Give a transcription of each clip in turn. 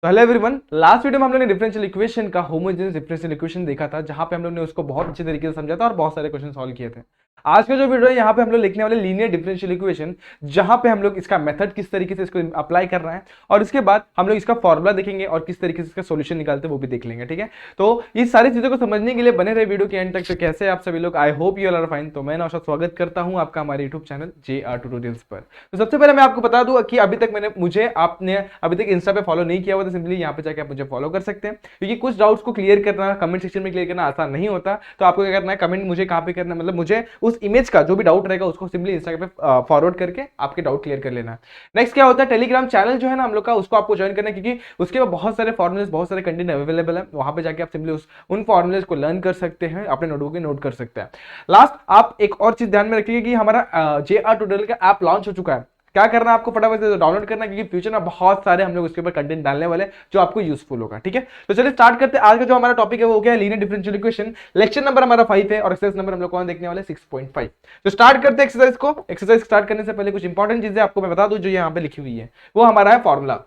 तो hello everyone, last video में हम लोगों ने डिफरेंशियल इक्वेशन का होमोजेनियस डिफरेंशियल इक्वेशन देखा था, जहां पे हम लोग ने उसको बहुत अच्छे तरीके से समझा था और बहुत सारे क्वेश्चन सॉल्व किए थे। आज का जो वीडियो है यहाँ पे हम लोग लिखने वाले लीनियर डिफरेंशियल इक्वेशन, जहां पे हम लोग इसका मेथड किस तरीके से इसको अप्लाई कर रहे हैं और इसके बाद हम लोग इसका फॉर्मुला देखेंगे और किस तरीके से इसका सोल्यूशन निकालते हैं वो भी देख लेंगे। ठीक है, तो इस सारी चीजों को समझने के लिए बने रहे वीडियो के एंड तक। तो कैसे आप सभी लोग, I hope you are fine. तो मैं नौशाद स्वागत करता हूं आपका हमारे यूट्यूब चैनल JR ट्यूटोरियल्स पर। तो सबसे पहले मैं आपको बता दूं कि अभी तक आपने अभी तक इंस्टा पे फॉलो नहीं किया हुआ तो सिंपली यहाँ पे जाके आप मुझे फॉलो कर सकते हैं, क्योंकि कुछ डाउट्स को क्लियर करना कमेंट सेक्शन में क्लियर करना आसान नहीं होता। तो आपको क्या करना है, कमेंट मुझे कहाँ पे करना है, मतलब मुझे उस इमेज का जो भी डाउट रहेगा उसको सिंपली इंस्टाग्राम पे फॉरवर्ड करके आपके डाउट क्लियर कर लेना। नेक्स्ट क्या होता है, टेलीग्राम चैनल जो है ना हम लोग का, उसको आपको ज्वाइन करना है, क्योंकि उसके बाद बहुत सारे फॉर्मुलेस, बहुत सारे कंटेंट अवेलेबल है। वहां पे जाके आप सिंपली उन फॉर्मुलेस को लर्न कर सकते हैं, अपने नोटबुक में नोट कर सकते हैं। लास्ट आप एक और चीज ध्यान में रखिए कि हमारा JR ट्यूटोरियल का ऐप लॉन्च हो चुका है। क्या करना है आपको, फटाफट से डाउनलोड करना है, क्योंकि फ्यूचर में बहुत सारे हम लोग उसके ऊपर कंटेंट डालने वाले जो आपको यूजफुल होगा। ठीक है, तो चलिए स्टार्ट करते हैं। आज का जो हमारा टॉपिक है वो क्या है, linear differential equation. Lecture number हमारा 5 है और एक्सरसाइज नंबर हम लोग कौन देखने वाले 6.5। तो स्टार्ट करते हैं एक्सरसाइज को। एक्सरसाइज स्टार्ट करने से पहले कुछ इंपॉर्टेंट चीजें आपको मैं बता दूं जो यहाँ पे लिखी हुई है। वो हमारा है फॉर्मुला।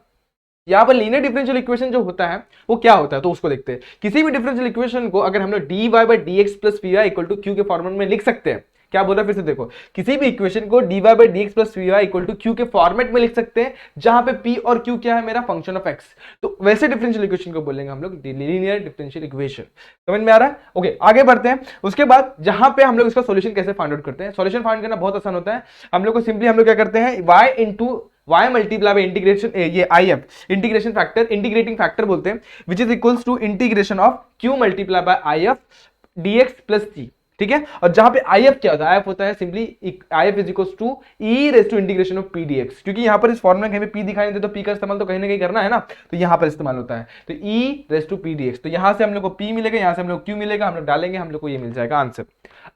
यहाँ पर लीनियर डिफरेंशियल इक्वेशन जो होता है वो क्या होता है, तो उसको देखते हैं। किसी भी डिफरेंशियल इक्वेशन को अगर हम लोग dy/dx + py = q के फॉर्मेट में लिख सकते हैं। क्या बोल रहा है, फिर से देखो, किसी भी इक्वेशन को dy/dx + py = q के फॉर्मेट में लिख सकते हैं, जहां पे p और q क्या है, मेरा फंक्शन ऑफ x। तो वैसे डिफरेंशियल इक्वेशन को बोलेंगे हम लोग लीनियर डिफरेंशियल इक्वेशन। समझ में आ रहा है? ओके, आगे बढ़ते हैं। उसके बाद जहां पे हम लोग इसका सॉल्यूशन कैसे फाइंड आउट करते हैं। सॉल्यूशन फाइंड करना बहुत आसान होता है। हम लोग को सिंपली हम लोग क्या करते हैं, y मल्टीप्लाई बाय इंटीग्रेशन, ये IF integration factor, integrating factor बोलते हैं, which is equals to integration of q multiply by IF dx + c। ठीक है, और जहां पे IF क्या होता है, IF होता है simply IF is equals to e⁻⁴ of p dx। क्योंकि यहां पर इस फॉर्मूला में कहीं पे p दिखाई नहीं दे तो p का इस्तेमाल तो कहीं ना कहीं करना है ना, तो यहां पर इस्तेमाल होता है। तो e⁻⁴ dx, तो यहां से हम लोग को p मिलेगा, यहां से हम लोग q मिलेगा, हम लोग डालेंगे, हम लोग को ये मिल जाएगा आंसर।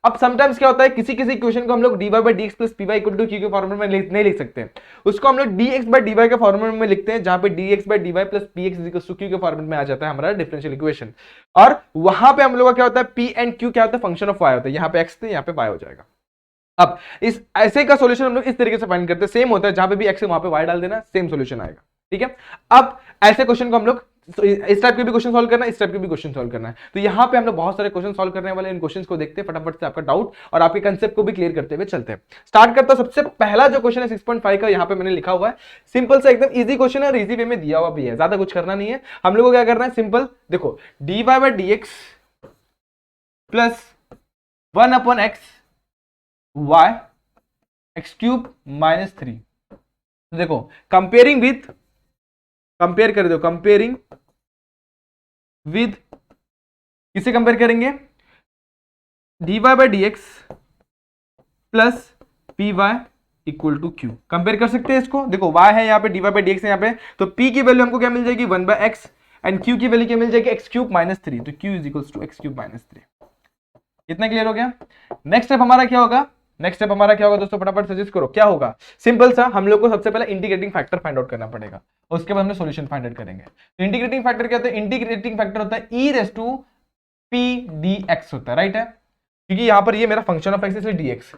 अब समटाइम्स क्या होता है, किसी इक्वेशन को हम लोग dy/dx + py = q के फॉर्मूले में नहीं लिख सकते, उसको हम लोग dx/dy के फॉर्मूले में लिखते हैं, जहां पे dx/dy + px = q के फॉर्मूले में आ जाता है हमारा डिफरेंशियल इक्वेशन। और वहां पे हम लोग का क्या होता है, p एंड q क्या होता है, फंक्शन ऑफ y होता है। यहाँ पे x थे, यहाँ पे y हो जाएगा। अब इस ऐसे का सॉल्यूशन हम लोग इस तरीके से फाइंड करते हैं। सेम होता है, जहां पे भी x है वहां पे y डाल देना, सेम सॉल्यूशन आएगा। ठीक है, अब ऐसे क्वेश्चन को हम लोग इस टाइप के भी क्वेश्चन सॉल्व करना है, इस टाइप के भी क्वेश्चन सॉल्व करना है। तो यहाँ पे हम लोग बहुत सारे क्वेश्चन सॉल्व करने वाले। इन क्वेश्चंस को देखते हैं, फटाफट से आपका डाउट और आपके कंसेप्ट को भी क्लियर करते हुए चलते हैं। स्टार्ट करता हूं। सबसे पहला जो क्वेश्चन है 6.5 का, यहाँ पे मैंने लिखा हुआ है। सिंपल सा एकदम इजी क्वेश्चन है और इजी वे में दिया हुआ भी है, ज्यादा कुछ करना नहीं है। हम लोग को क्या करना है, सिंपल देखो, dy/dx + 1/x y x³ - 3। देखो, कंपेयर कर दो, कंपेयरिंग विद, किसे कंपेयर करेंगे, dy/dx + py = q। कंपेयर कर सकते हैं इसको। देखो y है यहाँ पे, dy/dx है यहाँ पे, तो p की वैल्यू हमको क्या मिल जाएगी 1/x एंड q की वैल्यू क्या मिल जाएगी x³ - 3। तो q = x³ - 3। इतना क्लियर हो गया। नेक्स्ट स्टेप हमारा क्या होगा, दोस्तों फटाफट सजेस्ट करो क्या होगा। सिंपल सा, हम लोग को सबसे पहले इंटीग्रेटिंग फैक्टर फाइंड आउट करना पड़ेगा, उसके बाद हम सॉल्यूशन फाइंड आउट करेंगे। तो इंटीग्रेटिंग फैक्टर क्या होता है, इंटीग्रेटिंग फैक्टर होता है e⁻p dx होता है, राइट है, क्योंकि यहां पर ये मेरा फंक्शन ऑफ x इसलिए dx।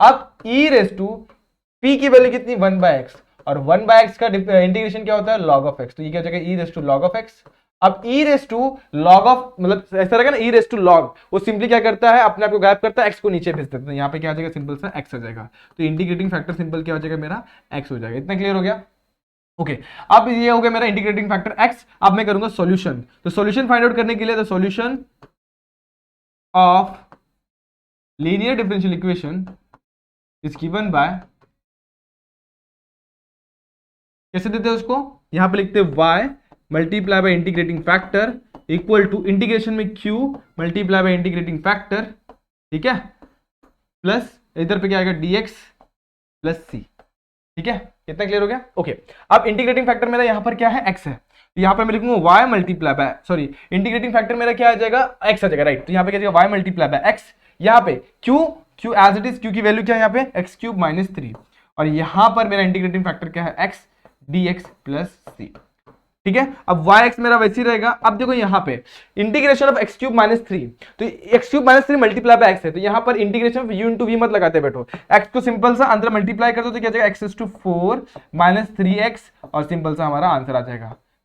अब e⁻p की वैल्यू कितनी 1/x, और 1/x का इंटीग्रेशन क्या होता है log of x। तो ये क्या हो जाएगा e⁻log of x। अब e⁻log ऑफ, मतलब ऐसा रहेगा ना, e⁻log, वो सिंपली क्या करता है, अपने आप को गायब करता है, x को नीचे भेज देता है। तो यहाँ पे क्या आ जाएगा, सिंपल सा x आ जाएगा। तो इंटीग्रेटिंग फैक्टर सिंपल क्या हो जाएगा, मेरा x हो जाएगा। इतना क्लियर हो गया। ओके, अब ये हो गया मेरा इंटीग्रेटिंग फैक्टर x। अब मैं करूंगा सॉल्यूशन। तो सॉल्यूशन फाइंड आउट करने के लिए the solution of linear differential equation is given by, कैसे देते हैं उसको, यहां पे लिखते हैं y multiply by integrating factor equal to integration में q multiply by integrating factor, ठीक है, प्लस इधर पे क्या आएगा dx + c। ठीक है, कितना क्लियर हो गया। ओके, अब इंटीग्रेटिंग फैक्टर मेरा यहाँ पर क्या है, x है। तो यहाँ पे मैं लिखूंगा y multiply bye, sorry, integrating factor मेरा क्या आ जाएगा, x आ जाएगा, राइट। तो यहाँ पे क्या जाएगा y मल्टीप्लाई बाय x, यहाँ पे q as it is, q की वैल्यू क्या है यहाँ पे x³ - 3, और यहाँ पर मेरा इंटीग्रेटिंग फैक्टर क्या है x dx + c। ठीक है, अब yx मेरा वैसे ही रहेगा। अब देखो यहाँ पे इंटीग्रेशन ऑफ x³ - 3, तो x³ - 3 मल्टीप्लाई बाय x है, तो यहाँ पर इंटीग्रेशन ऑफ u * v मत लगाते बैठो, x को सिंपल सा अंदर मल्टीप्लाई कर दो तो क्या जाएगा x⁴ - 3x, और सिंपल सा हमारा आंसर आ जाएगा।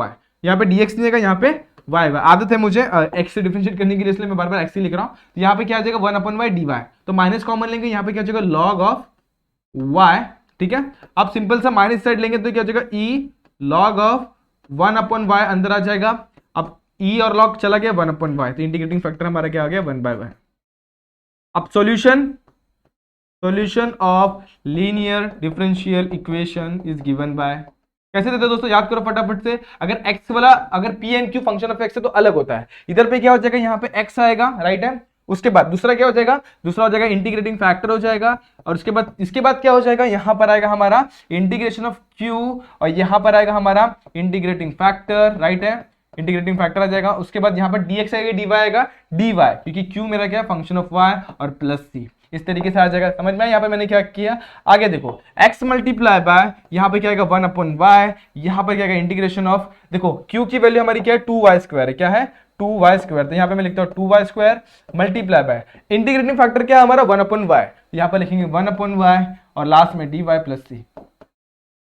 वाई, यहाँ पे dx नहीं आएगा, यहाँ पे y आएगा। आदत है मुझे x से डिफरेंशिएट करने की लिए, इसलिए मैं बार बार x ही लिख रहा हूँ। तो यहाँ पे क्या आ जाएगा 1/y dy, तो माइनस कॉमन लेंगे, यहाँ पे क्या हो जाएगा log ऑफ y, ठीक है। अब सिंपल सा माइनस साइड लेंगे तो क्या हो जाएगा e log ऑफ 1/y अंदर आ जाएगा। अब e और log चला गया 1/y, तो इंटीग्रेटिंग फैक्टर हमारा क्या आ गया 1/y। अब solution of linear differential equation is given by, कैसे देते हैं दोस्तों, याद करो फटाफट से। अगर x वाला, अगर p and q function of x है तो अलग होता है, इधर पे क्या हो जाएगा, यहाँ पे x आएगा, राइट है। उसके बाद दूसरा क्या हो जाएगा, दूसरा हो जाएगा इंटीग्रेटिंग फैक्टर हो जाएगा, और इसके बाद क्या हो जाएगा, यहाँ पर आएगा हमारा इंटीग्रेशन ऑफ q, और यहाँ पर आएगा हमारा इंटीग्रेटिंग फैक्टर, राइट है, इंटीग्रेटिंग फैक्टर आ जाएगा। उसके बाद यहाँ पर dx आएगा, dy आएगा, dy, क्योंकि q मेरा क्या फंक्शन ऑफ y, और प्लस c, इस तरीके से आ जाएगा, समझ में। यहाँ पे मैंने क्या किया, आगे देखो x मल्टीप्लाई बाय, यहाँ पे क्या आएगा 1/y, यहाँ पर क्या आएगा इंटीग्रेशन ऑफ, देखो q की वैल्यू हमारी क्या है 2y² है, क्या है 2y², तो यहाँ पे मैं लिखता हूँ 2y² multiply by integrating factor क्या है हमारा 1/y, यहाँ पे लिखेंगे 1/y, और लास्ट में dy प्लस c,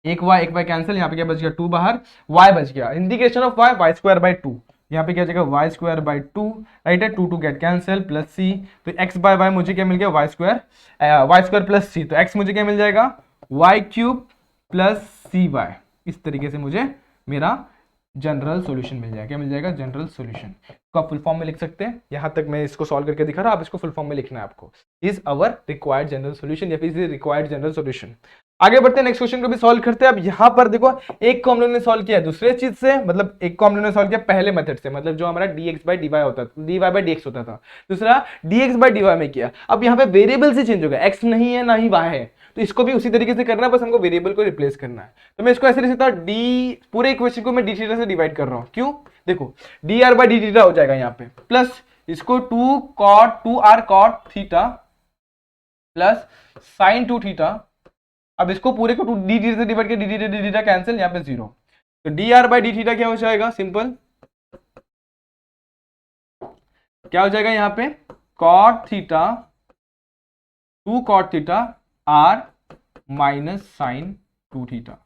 एक y कैंसिल, यहाँ पे क्या बच गया 2 बाहर, y बच गया, इंटीग्रेशन ऑफ y² 2, यहाँ पे क्या जाएगा y² 2, राइट है, 2 गेट कैंसिल, प्लस c, तो x/y मुझे क्या मिल गया y² प्लस c, तो x मुझे क्या मिल जाएगा y³ प्लस cy, इस तरीके से मुझे मेरा जनरल सॉल्यूशन मिल जाएगा। क्या मिल जाएगा, जनरल सॉल्यूशन को आप फुल फॉर्म में लिख सकते हैं। यहां तक मैं इसको सॉल्व करके दिखा रहा हूं, आप इसको फुल फॉर्म में लिखना है आपको, is our required general solution या फिर रिक्वायर्ड जनरल सॉल्यूशन। आगे बढ़ते हैं, नेक्स्ट क्वेश्चन को भी सॉल्व करते हैं। अब यहाँ पर देखो, एक को हम लोगों ने सॉल्व किया दूसरे चीज से, मतलब एक को हम लोगों ने सॉल्व किया पहले मेथड से, मतलब जो हमारा dx/dy होता था, dy/dx होता था, दूसरा dx/dy में किया। अब यहाँ पे वेरिएबल से चेंज हो गया, x नहीं है ना ही y है, तो इसको भी उसी तरीके से करना है, बस हमको वेरिएबल को रिप्लेस करना है। तो मैं इसको ऐसे लिख सकता हूँ, डी पूरे इक्वेशन को मैं डी थीटा से डिवाइड कर रहा हूँ। क्यों? देखो dr/d थीटा हो जाएगा यहाँ पे, प्लस इसको 2r cot theta plus sin 2 theta. अब इसको पूरे को डी थीटा से डिवाइड कर, डी थीटा कैंसिल, यहाँ पे 0। तो dr/d थीटा क्या हो जाएगा? सिंपल क्या हो जाएगा यहाँ पे? cot theta 2 cot theta r minus sine 2 theta.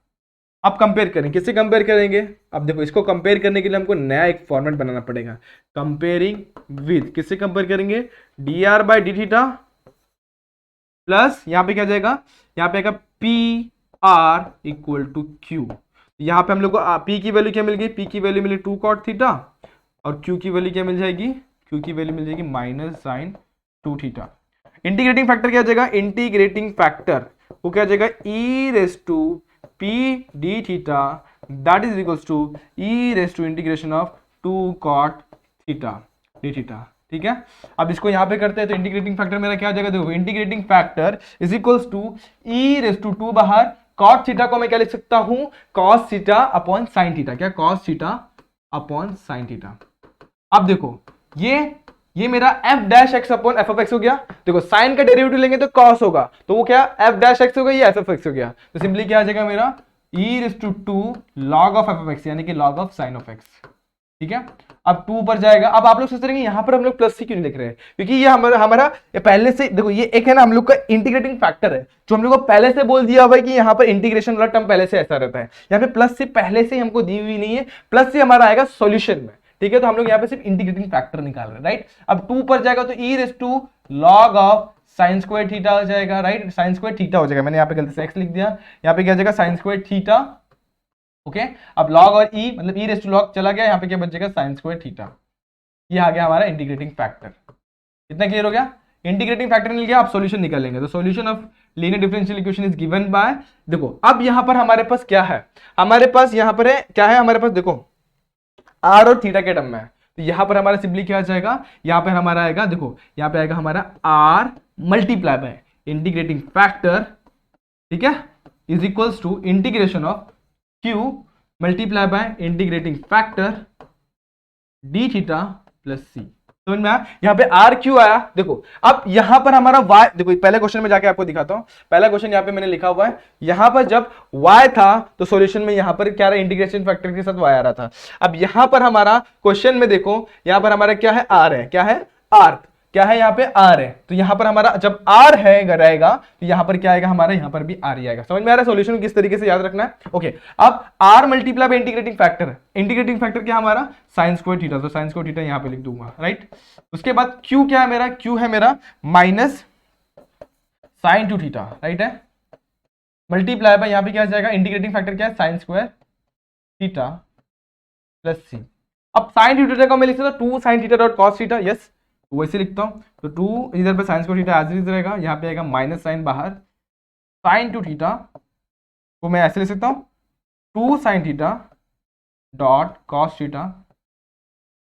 अब कंपेयर करें, किससे कंपेयर करेंगे? अब देखो, इसको कंपेयर करने के लिए हमको नया एक फॉर्मेट बनाना पड़ेगा। कंपेयरिंग विद, किससे कंपेयर करेंगे? dr/d थीटा प्लस यहाँ पे क्या जाएगा? यहाँ पे आएगा P R equal to Q. यहाँ पे हम लोग को पी की वैल्यू क्या मिल गई? पी की वैल्यू मिली 2 cot थीटा, और क्यू की वैल्यू क्या मिल जाएगी? क्यू की वैल्यू मिल जाएगी minus sine 2 theta. Integrating factor क्या जाएगा? इंटीग्रेटिंग फैक्टर वो क्या जाएगा? E raise to P d theta that is equals to E raise to integration of 2 cot theta d theta. ठीक है, अब इसको यहां पे करते हैं, तो इंटीग्रेटिंग फैक्टर मेरा क्या आ जाएगा? देखो, integrating factor is equals to E raise to 2 बाहर, cot थीटा को मैं क्या लिख सकता हूं? cos theta upon sin theta. क्या? cos theta upon sin theta. अब देखो, ये मेरा f dash x upon F of x हो गया। देखो, साइन का डेरिवेटिव लेंगे तो cos होगा, तो वो क्या? f डैश एक्स हो गया, ये एफ ऑफ एक्स हो गया। तो सिंपली क्या आ जाएगा मेरा? E raise to 2 log of F of x, यानी कि log of sin of x. ठीक है, अब 2 पर जाएगा। अब आप लोग सोच रहे हैं यहां पर हम लोग प्लस सी क्यों नहीं लिख रहे हैं? क्योंकि ये हमारा ये पहले से, देखो ये एक है ना हम लोग का इंटीग्रेटिंग फैक्टर है, जो हम लोग को पहले से बोल दिया हुआ है कि यहाँ पर इंटीग्रेशन वाला टर्म पहले से ऐसा रहता है। यहाँ पे प्लस सी पहले से हमको दी हुई नहीं है, प्लस सी हमारा आएगा सॉल्यूशन में। ठीक है, तो हम लोग यहाँ पे सिर्फ इंटीग्रेटिंग फैक्टर निकाल रहे हैं, राइट। अब 2 पर जाएगा तो e raise to log of sine square theta हो जाएगा, राइट। साइन स्क्वायर थीटा हो जाएगा, मैंने यहाँ पे गलती से एक्स लिख दिया, यहाँ पे क्या जाएगा? Sign square theta. ओके, अब लॉग और ई मतलब ई रेस टू लॉग चला गया, यहाँ पे क्या बचेगा? Sign square theta. ये आ गया हमारा इंटीग्रेटिंग फैक्टर। इतना क्लियर हो गया? इंटीग्रेटिंग फैक्टर मिल गया, आप सॉल्यूशन निकालेंगे। तो solution of linear differential equation is given bye, देखो अब यहां पर हमारे पास क्या है? हमारे पास यहां पर है क्या है? हमारे पास देखो आर और थीटा के टर्म में है, तो यहां पर हमारा सिंपली क्या आ जाएगा? यहां पर हमारा आएगा, देखो यहां पे आएगा हमारा R multiply by integrating factor, ठीक है, is equals to integration of Q multiply by integrating factor d theta plus C. समझ में आया? यहाँ पे आर क्यू आया। देखो अब यहां पर हमारा y, देखो पहले क्वेश्चन में जाके आपको दिखाता हूं। पहला क्वेश्चन यहाँ पे मैंने लिखा हुआ है, यहां पर जब y था तो सॉल्यूशन में यहां पर क्या रहा? इंटीग्रेशन फैक्टर के साथ y आ रहा था। अब यहां पर हमारा क्वेश्चन में देखो, यहां पर हमारा क्या है? आर है। क्या है? आर। क्या है? यहाँ पे आर है, तो यहां पर हमारा जब आर है रहेगा तो यहां पर क्या आएगा? हमारा यहां पर भी आर ही आएगा। समझ में आ रहा है सॉल्यूशन किस तरीके से याद रखना है? ओके, अब R multiply by integrating factor, integrating factor क्या हमारा? साइन स्क्वायर थीटा, तो साइन स्क्वायर थीटा यहां पे लिख दूंगा, राइट। उसके बाद क्यू क्या है मेरा? क्यू है मेरा माइनस साइन 2 थीटा, राइट है, मल्टीप्लाई बाय यहां पे क्या आ जाएगा? इंटीग्रेटिंग फैक्टर क्या है? साइन स्क्वायर थीटा प्लस सी। अब साइन थीटा को मैं लिख सकता हूं 2 sin theta dot cos theta, yes वैसे लिखता हूं। तो 2 इधर पे sine square theta as it is रहेगा, यहाँ पे आएगा माइनस साइन बाहर, साइन 2 थीटा को मैं ऐसे लिख सकता हूँ 2 sin theta dot cos theta,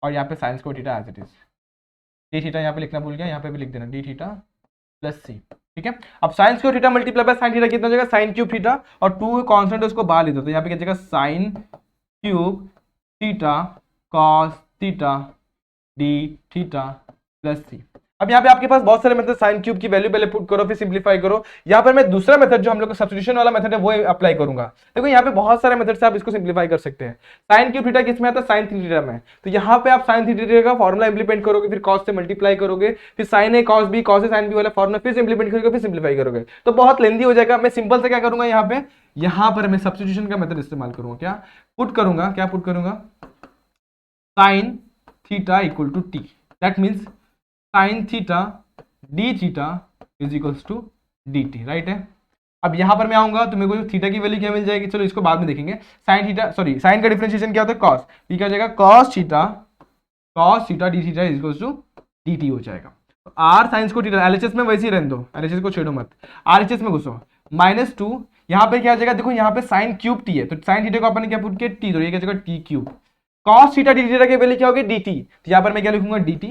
और यहाँ पे sine square theta as it is. D theta यहाँ पे लिखना भूल गया, यहाँ पे भी लिख देना डी थीटा प्लस सी। ठीक है, अब sign square theta multiply by sine theta कितना हो जाएगा? साइन क्यूब थीटा, और 2 कॉन्स्टेंट है उसको बाहर ले दो, तो यहाँ पे क्या जाएगा? Sine cube theta cos theta d theta plus सी। अब यहाँ पे आपके पास बहुत सारे मेथड, साइन क्यूब की वैल्यू पहले पुट करो फिर सिंप्लीफाई करो। यहाँ पर मैं दूसरा मेथड जो हम लोग का सब्स्टिट्यूशन वाला मेथड है वो अप्लाई करूंगा। देखो यहाँ पे बहुत सारे मेथड से आप इसको सिंप्लीफाई कर सकते हैं। साइन क्यूब थीटा किसमें आता है? साइन थीटा में। तो यहाँ पे आप साइन थीटा का फॉर्मुला इंप्लीमेंट करोगे, फिर कॉस से मल्टीप्लाई करोगे, फिर sign A cos B, cos A sine B वाला फॉर्मुला फिर इंप्लीमेंट करोगे, फिर सिंप्लीफाई करोगे, तो बहुत लेंदी हो जाएगा। मैं सिंपल से क्या करूंगा? यहाँ पर मैं सब्स्टिट्यूशन का मेथड इस्तेमाल करूंगा। क्या पुट करूंगा? क्या पुट करूंगा? Sine theta equal to t, that means sine theta d theta is equals to d t, right है। अब यहां पर मैं आऊंगा तो मेरे को थीटा की वैल्यू क्या मिल जाएगी? चलो इसको बाद में देखेंगे। साइन थीटा, सॉरी साइन का डिफरेंशिएशन क्या होता है? कॉस। ये क्या हो जाएगा? Cos theta d theta is equals to d t हो जाएगा। तो आर साइंस को थीटा, एलएचएस में वैसे ही रहने दो, एलएचएस को छेड़ो मत, आरएचएस में घुसो, -2 यहाँ पे क्या आ जाएगा, देखो यहाँ पे साइन क्यूब टी है, तो साइन थीटा को अपन ने क्या पुट किया, टी, तो ये क्या जगह T cube. Cos theta d theta के पहले क्या होगी, डी टी, तो यहाँ पर मैं क्या लिखूंगा, डी टी,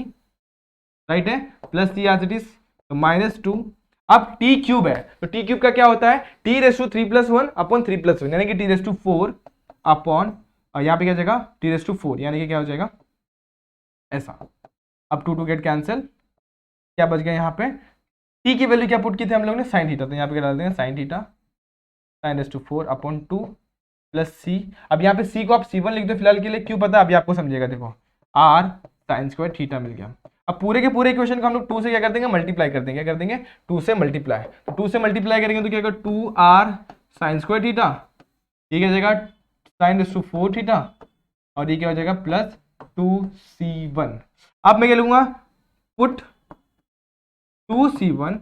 राइट है, plus C as it is, तो -2। अब टी क्यूब है, तो टी क्यूब का क्या होता है, टी रेस टू 3+1 अपॉन 3+1, यानी कि टी रेस टू 4 अपॉन, यहाँ पे क्या जाएगा, टी रेस टू 4, यानी कि क्या हो जाएगा ऐसा। अब 2 गेट कैंसिल, क्या बच गया यहाँ पे, टी की वैल्यू क्या पुट की थी हम लोग ने, साइन थीटा, तो यहाँ पे क्या डाल देंगे, sine theta sine raise to 4 upon 2 plus सी। अब यहाँ पे सी को आप C1 लिख दो फिलहाल के लिए, क्यों पता है अभी आपको समझेगा, देखो r साइन स्क्वायर थीटा मिल गया। अब पूरे के पूरे इक्वेशन को हम लोग 2 से क्या कर देंगे, मल्टीप्लाई कर देंगे, क्या कर देंगे, 2 से मल्टीप्लाई, तो 2 से मल्टीप्लाई करेंगे तो क्या होगा, 2r साइन स्क्वायर थीटा, ये क्या हो जाएगा साइन रेस टू 4 थीटा, और ये क्या हो जाएगा प्लस 2c1। अब मैं क्या लूंगा, put 2c1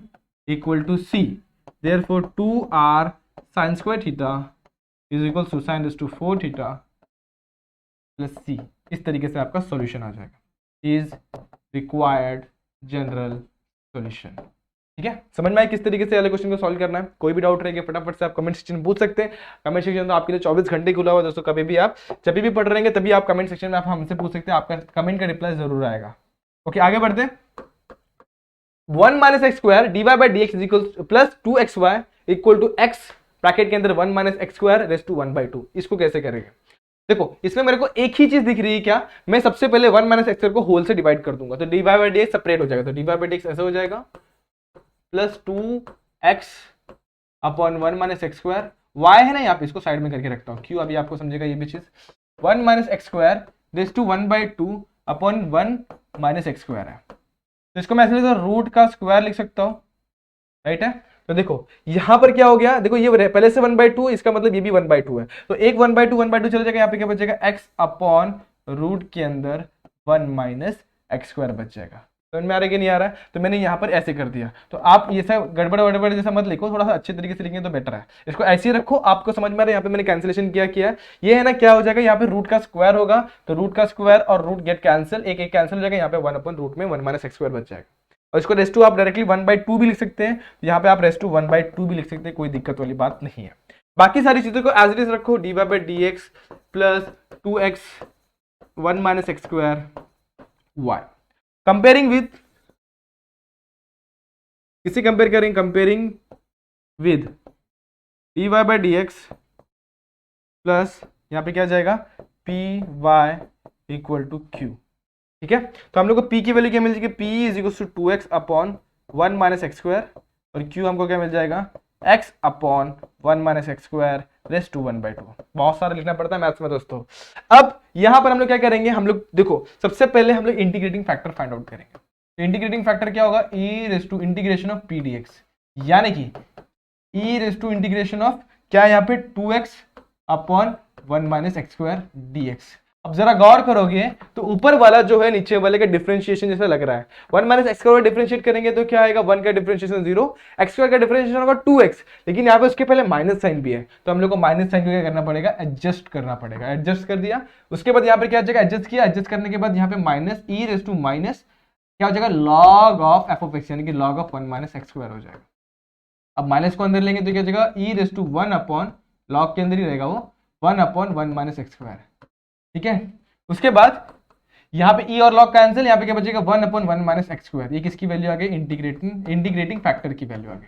equal to c, therefore 2r sine square theta is equal to sine raise to 4 theta plus c। इस तरीके से आपका सॉल्यूशन आ जाएगा, इज रिक्वायर्ड जनरल सॉल्यूशन। ठीक है, समझ में आया किस तरीके से वाले क्वेश्चन को सॉल्व करना है। कोई भी डाउट रहेगा फटाफट से आप कमेंट सेक्शन में पूछ सकते हैं। कमेंट सेक्शन तो आपके लिए 24 घंटे खुला हुआ है दोस्तों, कभी भी आप जब भी पढ़ रहेंगे तभी आप कमेंट सेक्शन में आप हमसे पूछ सकते हैं, आपका कमेंट का रिप्लाई जरूर आएगा। ओके, आगे बढ़ते हैं। 1 - x² dy by dx is equal plus 2xy equal to x bracket के अंदर 1 - x² रेस टू 1/2। इसको कैसे करेंगे, देखो इसमें मेरे को एक ही चीज दिख रही है, क्या, मैं सबसे पहले 1 - x² को होल से डिवाइड कर दूंगा, तो dy by dx सेपरेट हो जाएगा, तो dy by dx ऐसा हो जाएगा plus 2x upon 1 - x², y है ना यहाँ पे, इसको साइड में करके रखता हूँ, क्यों अभी आपको समझेगा ये भी चीज। 1 - x² raise to 1/2 upon 1 - x² है, तो इसको मैं ऐसे रूट का स्क्वायर लिख सकता हूँ, राइट है। तो देखो यहां पर क्या हो गया, देखो ये पहले से 1/2, इसका मतलब ये भी 1/2 है, तो एक 1/2 चला जाएगा, यहाँ पे क्या बचेगा, x अपॉन रूट के अंदर 1 - x² बच जाएगा। समझ में आ रहा है कि नहीं आ रहा है, तो मैंने यहाँ पर ऐसे कर दिया। तो आप ये सब गड़बड़ वड़बड़ जैसा मत लिखो, थोड़ा सा अच्छे तरीके से लिखेंगे तो बेटर है, इसको ऐसे ही रखो, आपको समझ में आ रहा है। यहाँ पे मैंने कैंसिलेशन किया ये है ना, क्या हो जाएगा, यहाँ पे रूट का स्क्वायर होगा, तो रूट का स्क्वायर और रूट गेट कैंसिल, एक कैंसिल हो जाएगा, यहाँ पे 1 अपॉन रूट में 1 - x² बच जाएगा। और इसको रेस टू आप डायरेक्टली 1/2 भी लिख सकते हैं, तो यहाँ पे आप रेस टू 1/2 भी लिख सकते हैं, कोई दिक्कत वाली बात नहीं है। बाकी सारी चीजों को एज इट इज रखो, dy by dx plus 2x 1 - x² y। Comparing with, किसी कंपेयर करेंगे, comparing with dy by dx plus यहाँ पे क्या जाएगा, py इक्वल टू q। ठीक है, तो हम लोग को p की वैल्यू क्या मिल जाएगी, p is equal to 2x upon 1 - x², और q हमको क्या मिल जाएगा, x upon 1 - x² raise to 1/2। बहुत सारा लिखना पड़ता है मैथ्स में दोस्तों। अब यहां पर हम लोग क्या करेंगे, हम लोग देखो सबसे पहले हम लोग इंटीग्रेटिंग फैक्टर फाइंड आउट करेंगे। तो इंटीग्रेटिंग फैक्टर क्या होगा, e raise to integration of p dx, यानी कि e raise to integration of क्या, यहाँ पे 2x अपॉन 1 - x² dx। अब जरा गौर करोगे तो ऊपर वाला जो है नीचे वाले का डिफरेंशिएशन जैसा लग रहा है। 1 - x² डिफरेंशिएट करेंगे तो क्या आएगा, 1 का डिफरेंशिएशन 0, x² का डिफरेंशिएशन होगा 2x, लेकिन यहाँ पे उसके पहले माइनस साइन भी है, तो हम लोग को माइनस साइन को क्या करना पड़ेगा, एडजस्ट करना पड़ेगा। एडजस्ट कर दिया, उसके बाद यहाँ पे क्या आ जाएगा, एडजस्ट किया, एडजस्ट करने के बाद यहाँ पे minus e raise to minus क्या हो जाएगा, log of f of x, यानी कि लॉग ऑफ 1 - x² हो जाएगा। अब माइनस को अंदर लेंगे तो क्या हो जाएगा, e raise to 1 upon, log के अंदर ही रहेगा वो, 1 अपॉन 1 - x²। ठीक है, उसके बाद यहाँ पे e और log कैंसिल, यहाँ पे क्या बचेगा, 1 अपॉन 1 - x²। ये किसकी वैल्यू आ गई, इंटीग्रेटिंग फैक्टर की वैल्यू आ गई।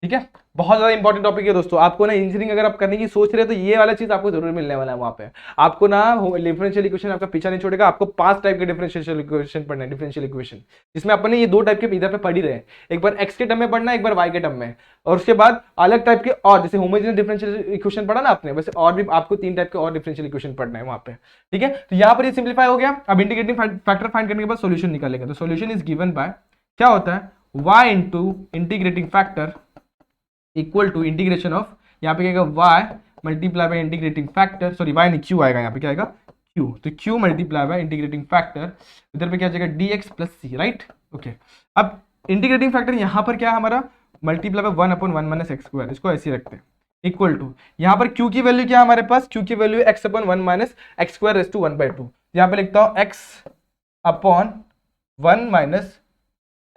ठीक है, बहुत ज्यादा इंपॉर्टेंट टॉपिक है दोस्तों। आपको ना इंजीनियरिंग अगर आप करने की सोच रहे हैं तो ये वाला चीज आपको जरूर मिलने वाला है। वहां पे आपको ना डिफरेंशियल इक्वेशन आपका पीछा नहीं छोड़ेगा। आपको 5 टाइप के डिफरेंशियल इक्वेशन पढ़ना है, डिफरेंशियल इक्वेशन, जिसमें अपन ने ये 2 टाइप के इधर पे पढ़ ही रहे, एक बार x के टर्म में पढ़ना है, एक बार y के टर्म में, और उसके बाद अलग टाइप के, और जैसे होमोजेनियस डिफरेंशियल इक्वेशन पढ़ा ना आपने, वैसे और भी आपको 3 टाइप के और डिफरेंशियल इक्वेशन पढ़ना है वहां पे। ठीक है, तो यहाँ पर ये सिंप्लीफाई हो गया। अब इंटीग्रेटिंग फैक्टर फाइंड करने के बाद सोल्यूशन निकालेंगे, तो सोल्यूशन इज गिवन बाय क्या होता है, y into integrating factor equal to integration of, यहाँ पे क्या आएगा, y multiply by integrating factor, sorry y नहीं q आएगा, यहाँ पे क्या आएगा q, तो q multiply by integrating factor, इधर पे क्या आ जाएगा dx plus c, right. Okay, अब इंटीग्रेटिंग फैक्टर यहाँ पर क्या है हमारा, मल्टीप्लाई बाय 1 अपॉन 1 - x², इसको ऐसे ही रखते हैं, इक्वल टू यहाँ पर q की वैल्यू क्या है हमारे पास, q की value x upon 1 - x² raise to 1/2। यहाँ पे लिखता हूँ x upon 1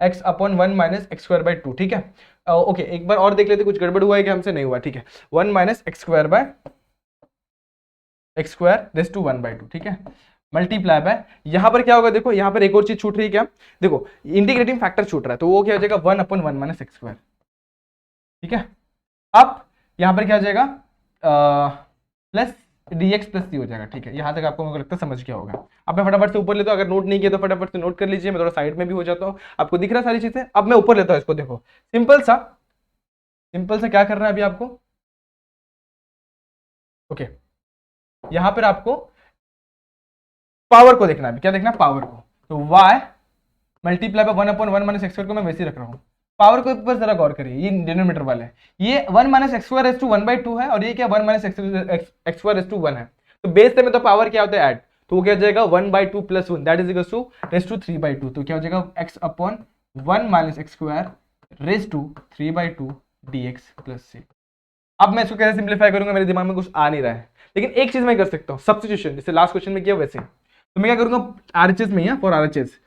- x upon 1 - x² by 2। ठीक है, ओके एक बार और देख लेते, कुछ गड़बड़ हुआ है कि हमसे? नहीं हुआ, ठीक है। 1 minus x square by x square raise to 1/2, ठीक है, मल्टीप्लाई बाय, यहां पर क्या होगा देखो, यहां पर एक और चीज छूट रही है क्या, देखो इंटीग्रेटिंग फैक्टर छूट रहा है, तो वो क्या हो जाएगा 1/1 माइनस एक्स स्क्वायर, ठीक है। अब यहां पर क्या हो जाएगा प्लस dx प्लस सी हो जाएगा, ठीक है। यहां तक आपको मुझे लगता है समझ गया होगा। अब मैं फटाफट से ऊपर लेता हूं, अगर नोट नहीं किया तो फटाफट से नोट कर लीजिए, मैं थोड़ा साइड में भी हो जाता हूं, आपको दिख रहा है सारी चीजें। अब मैं ऊपर लेता हूं इसको, देखो सिंपल सा क्या करना है अभी आपको, ओके यहां पर आपको पावर को देखना है, क्या देखना है, पावर को। तो y multiply by 1/1 minus x square को मैं वैसे ही रख रहा हूं। पावर के ऊपर जरा गौर करिए, ये डिनोमिनेटर वाला है, ये 1 minus x square raise to 1/2 है, और ये क्या 1 minus x square raise to 1 है। तो बेस में तो पावर क्या होता है ऐड, तो वो क्या हो जाएगा 1/2 plus 1 that is equal to raise to 3/2, तो क्या हो जाएगा x upon 1 minus x square raise to 3/2 dx plus सी। अब मैं इसको कैसे सिंप्लीफाई करूंगा, मेरे दिमाग में कुछ आ नहीं रहा है, लेकिन एक चीज मैं कर सकता हूँ, सब्स्टिट्यूशन, जैसे लास्ट क्वेश्चन में किया वैसे। तो मैं क्या करूंगा आरएचएस में ही, फॉर आरएचएस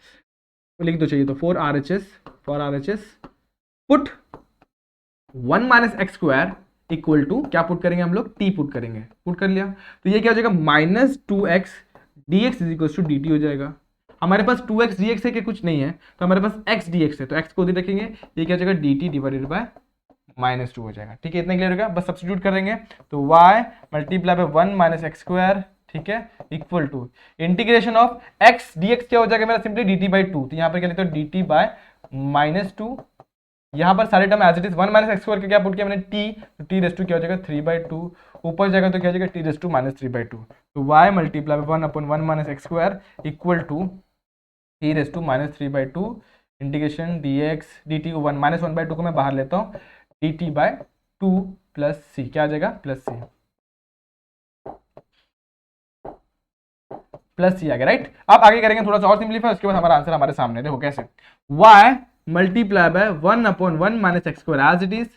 लिख दो चाहिए तो for RHS put 1 minus x square equal to क्या पुट करेंगे हम लोग, टी पुट करेंगे, पुट कर लिया, तो ये क्या हो जाएगा minus 2x dx is equal to dt हो जाएगा। हमारे पास 2x dx है कि कुछ नहीं है, तो हमारे पास x dx है, तो x को उधर रखेंगे, ये क्या हो जाएगा dt डिवाइडेड बाय -2 हो जाएगा, ठीक है। इतना क्लियर हो गया, बस सब्स्टिट्यूट करेंगे, तो y multiply by 1 minus x square, ठीक है, equal to integration of x dx क्या हो जाएगा मेरा सिंपली dt बाई 2, तो यहाँ पर क्या लिखते हो dt बाय -2, यहाँ पर सारे term as it is 1 minus x square का क्या पुट किया मैंने t, तो t रेस टू क्या हो जाएगा 3/2, ऊपर जाएगा तो क्या हो जाएगा t रेस टू -3/2, तो y multiply by 1/1 minus x square equal to t raise to -3/2 integration dx dt को 1/2 को मैं बाहर लेता हूँ, dt बाय 2 प्लस सी, क्या आ जाएगा प्लस सी, प्लस सी आ गया, राइट। अब आगे करेंगे थोड़ा सा और सिंपलीफाई, उसके बाद हमारा आंसर हमारे सामने, देखो कैसे, y multiply by 1/1 minus x square as it is,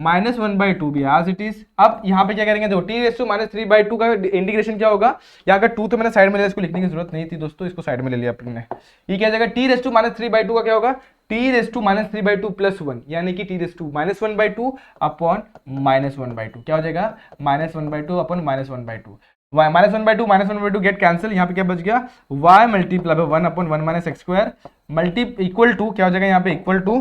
-1/2 भी एज इट इज। अब यहाँ पे क्या करेंगे, देखो t रेस टू -3/2 का इंटीग्रेशन क्या होगा, यहाँ का 2 तो मैंने साइड में लिया, इसको लिखने की जरूरत नहीं थी दोस्तों, इसको साइड में ले लिया अपने, ये क्या जाएगा t रेस टू -3/2 का क्या होगा, t रेस टू -3/2 प्लस 1, यानी कि t रेस टू -1/2 अपॉन -1/2, क्या हो जाएगा -1/2 अपॉन -1/2, -1/2 गेट कैंसिल, यहाँ पे क्या बच गया y multiply by 1/1 minus x square multi equal to क्या हो जाएगा यहाँ पे इक्वल टू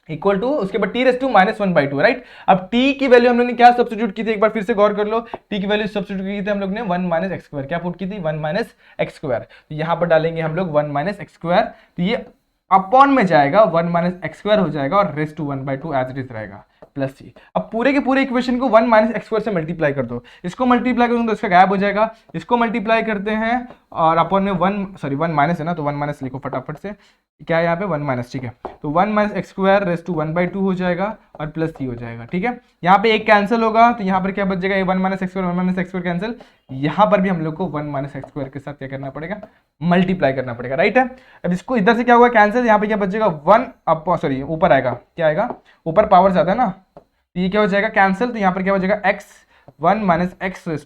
उसके बाद t रेस टू -1/2, राइट। अब t की वैल्यू हम लोग ने क्या सब्स्टिट्यूट की थी, एक बार फिर से गौर कर लो, t की वैल्यू सब्स्टिट्यूट की थी हम लोग ने 1 माइनस एक्स स्क्वायर, क्या पुट की थी 1 माइनस एक्स स्क्वायर, तो यहाँ पर डालेंगे हम लोग 1 माइनस एक्स स्क्वायर, तो ये अपॉन में जाएगा 1 माइनस एक्स स्क्वायर हो जाएगा, और raise to 1/2 as it is रहेगा प्लस सी। अब पूरे के पूरे इक्वेशन को 1 माइनस एक्स स्क्वायर से मल्टीप्लाई कर दो, इसको मल्टीप्लाई करूंगा तो इसका गायब हो जाएगा, इसको मल्टीप्लाई करते हैं और अपॉन में 1 माइनस है ना, तो 1 माइनस लिखो फटाफट से, क्या है यहाँ पे 1 माइनस, ठीक है, तो 1 minus x square raise to 1/2 हो जाएगा और प्लस सी हो जाएगा, ठीक है। यहाँ पे एक कैंसिल होगा, तो यहाँ पर क्या बच जाएगा 1 minus x square 1 minus x square cancel, यहाँ पर भी हम लोग को 1 माइनस एक्स स्क्वायर के साथ क्या करना पड़ेगा, मल्टीप्लाई करना पड़ेगा, राइट है। अब इसको इधर से क्या होगा कैंसिल, यहाँ पे क्या बचेगा 1 अप सॉरी ऊपर आएगा, क्या आएगा ऊपर पावर ज्यादा है ना, तो ये क्या हो जाएगा कैंसिल, तो यहाँ पर क्या हो जाएगा x 1 माइनस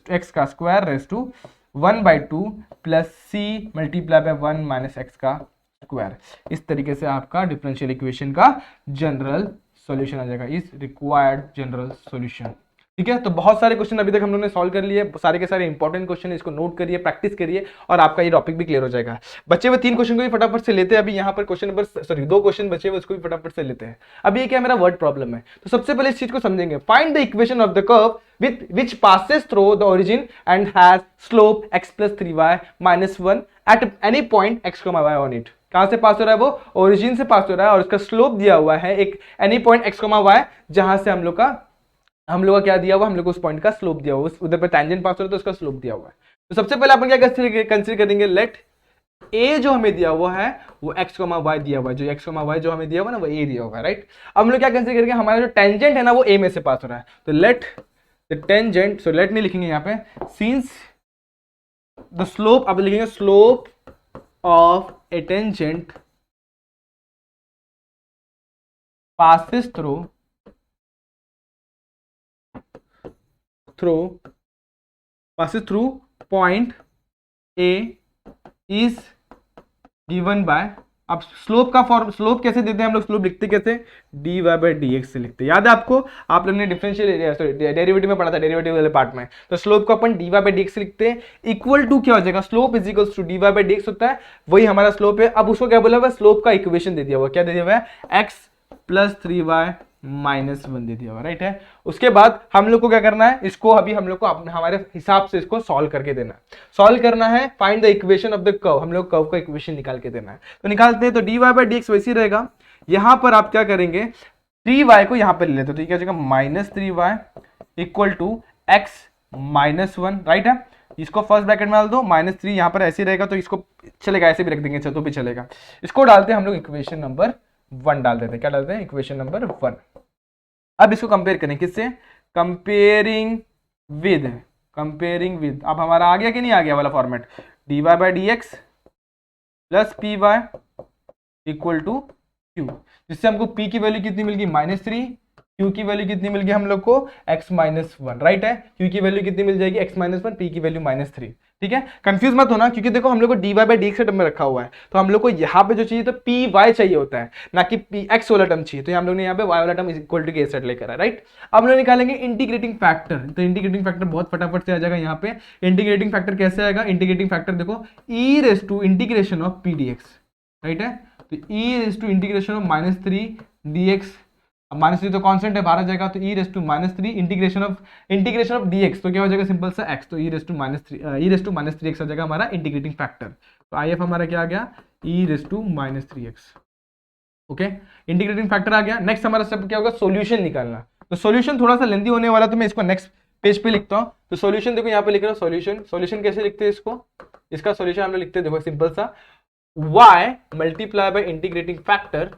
एक्स का square raise to 1/2 plus c multiply by 1 minus x का स्क्वायर। इस तरीके से आपका डिफरेंशियल इक्वेशन का जनरल सॉल्यूशन आ जाएगा, इज रिक्वायर्ड जनरल सॉल्यूशन, ठीक है। तो बहुत सारे क्वेश्चन अभी तक हम लोगों ने सॉल्व कर लिए, सारे के सारे इंपॉर्टेंट क्वेश्चन, इसको नोट करिए, प्रैक्टिस करिए, और आपका ये टॉपिक भी क्लियर हो जाएगा। बचे हुए 3 क्वेश्चन को भी फटाफट से लेते हैं, अभी यहाँ पर क्वेश्चन नंबर 2 क्वेश्चन बचे हुए उसको भी फटाफट से लेते हैं। अभी ये क्या मेरा वर्ड प्रॉब्लम है, तो सबसे पहले इस चीज को समझेंगे, find the equation of the curve with which passes through the origin and has slope x plus 3y minus 1 at any point x y on it। कहां से पास हो रहा है वो, ओरिजिन से पास हो रहा है, और उसका स्लोप दिया हुआ है एक एनी पॉइंट x y, जहां से हम लोग का क्या दिया हुआ, हम लोग को उस पॉइंट का स्लोप दिया हुआ, उधर पर टैंजेंट पास हो रहा है तो उसका स्लोप दिया हुआ है। तो सबसे पहले अपन क्या कंसीडर करेंगे, लेट a जो हमें दिया हुआ है वो x y दिया हुआ है, जो x y जो हमें दिया हुआ है ना वो a दिया हुआ है, राइट। अब हम लोग क्या कंसीडर करेंगे, हमारा जो टेंजेंट है ना वो a में से पास हो रहा है, तो let the tangent, so let नहीं लिखेंगे यहाँ पे, सिंस द स्लोप, अब लिखेंगे slope of a tangent passes through point A is given by अब स्लोप का फॉर्म, स्लोप कैसे देते हैं हम लोग, स्लोप लिखते कैसे, d y by d x से लिखते हैं। याद है आपको, आप लोगों ने डिफरेंशियल सॉरी डेरिवेटिव में पढ़ा था, डेरिवेटिव वाले पार्ट में। तो स्लोप को अपन d y by d x से लिखते हैं। इक्वल टू क्या हो जाएगा, slope is equal to d y by d x होता है, वही हमारा स्लोप है। अब उसको क्या बोला हुआ, स्लोप का इक्वेशन दे दिया हुआ, क्या दे दिया हुआ है, एक्स प्लस 3y माइनस 1 दे दिया हुआ, राइट है। उसके बाद हम लोग को क्या करना है, इसको अभी हम लोग को अपने हमारे हिसाब से इसको सॉल्व करके देना है। सॉल्व करना है, find the equation of the curve, हम लोग कर्व का इक्वेशन निकाल के देना है। तो निकालते हैं। तो d y by d x वैसे ही रहेगा। यहां पर आप क्या करेंगे, 3y को यहां पर ले लेते, तो क्या हो जाएगा, minus 3y equal to x minus 1, right है। इसको फर्स्ट ब्रैकेट में डाल दो, -3 यहां पर ऐसे रहेगा, तो इसको चलेगा, ऐसे भी रख देंगे तो भी चलेगा। इसको डालते हैं हम लोग इक्वेशन नंबर 1 डाल देते हैं। क्या डालते हैं, इक्वेशन नंबर 1। अब इसको कंपेयर करें किससे, कंपेयरिंग विद, अब हमारा आ गया कि नहीं आ गया वाला format, d y by d x plus p y equal to q, जिससे हमको p की वैल्यू कितनी मिल गई, -3, q की वैल्यू कितनी मिल गई हम लोग को, x माइनस 1, राइट है। q की वैल्यू कितनी मिल जाएगी, x माइनस 1, p की वैल्यू -3, ठीक है। कंफ्यूज मत होना, क्योंकि देखो हम लोग को d y by d x term में रखा हुआ है, तो हम लोग को यहाँ पे जो चाहिए तो पी वाई चाहिए होता है, ना कि पी एक्स वाला टर्म चाहिए। तो हम लोग ने यहाँ पे वाई वाला टर्म इक्वल टू के सेट लेकर है, राइट। अब हम लोग निकालेंगे इंटीग्रेटिंग फैक्टर। तो इंटीग्रेटिंग फैक्टर बहुत फटाफट से आ जाएगा यहाँ पे। इंटीग्रेटिंग फैक्टर कैसे आएगा, इंटीग्रेटिंग फैक्टर देखो, e raise to integration of P d x, right है। तो e raise to integration of -3 d x, -3 तो कांस्टेंट है, 12 जाएगा, तो e raise to -3 integration of dx, तो क्या हो जाएगा, सिंपल सा x, तो ई रेस टू -3x आ जाएगा हमारा इंटीग्रेटिंग फैक्टर। तो आई एफ हमारा क्या आ गया, e raise to -3x, okay. Integrating factor आ गया। नेक्स्ट हमारा स्टेप क्या होगा, सॉल्यूशन निकालना। तो सॉल्यूशन थोड़ा सा लेंदी होने वाला, तो मैं इसको नेक्स्ट पेज पे लिखता हूँ। तो सॉल्यूशन देखो यहाँ पे लिख रहा हूँ, सॉल्यूशन कैसे लिखते हैं इसको, इसका सॉल्यूशन हम लोग लिखते हैं, देखो सिंपल सा, y multiply by integrating factor